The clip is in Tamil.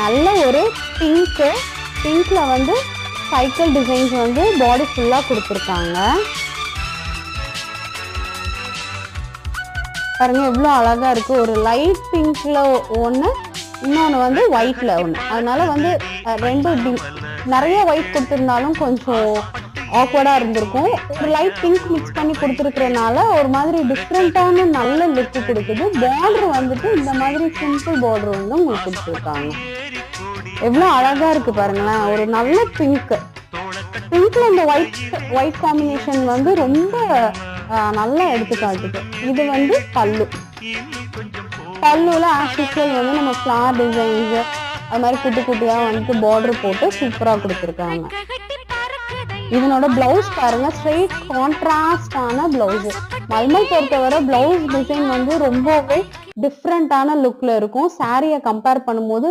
நல்ல ஒரு பிங்க்ல வந்து சைக்கிள் டிசைன்ஸ் வந்து பாடி ஃபுல்லா கொடுத்துருக்காங்க. பாருங்க எவ்வளவு அழகா இருக்கு. ஒரு லைட் பிங்க்ல ஒண்ணு, இன்னொன்னு வந்து ஒயிட்ல ஒண்ணு. அதனால வந்து ரெண்டு நிறைய ஒயிட் கொடுத்திருந்தாலும் கொஞ்சம் ஆக்வர்டா இருந்திருக்கும். ஒரு லைட் பிங்க் மிக்ஸ் பண்ணி கொடுத்துருக்கறனால ஒரு மாதிரி டிஃப்ரெண்டான நல்ல லுக் கொடுக்குது. பார்டர் வந்துட்டு இந்த மாதிரி சிம்பிள் பார்டர் வந்து உங்களுக்கு கொடுத்துருக்காங்க. எவ்வளவு அழகா இருக்கு பாருங்களேன். ஒரு நல்ல பிங்க்ல இந்த ஒயிட் காம்பினேஷன் வந்து ரொம்ப நல்லா எடுத்து காட்டுது. இது வந்து பல்லுல ஆக்சுவல் வந்து நம்ம ஃபிளவர் டிசைன்ஸ் அது மாதிரி குட்டி குட்டியா வந்து பார்டர் போட்டு சூப்பரா கொடுத்துருக்காங்க. இதனோட பிளவுஸ் பாருங்க, ஸ்ட்ரெயிட் கான்ட்ராஸ்டான பிளவுஸ். மல்மல் பொறுத்தவரை பிளவுஸ் டிசைன் வந்து ரொம்பவே டிஃப்ரெண்டான லுக்ல இருக்கும். சாரியை கம்பேர் பண்ணும்போது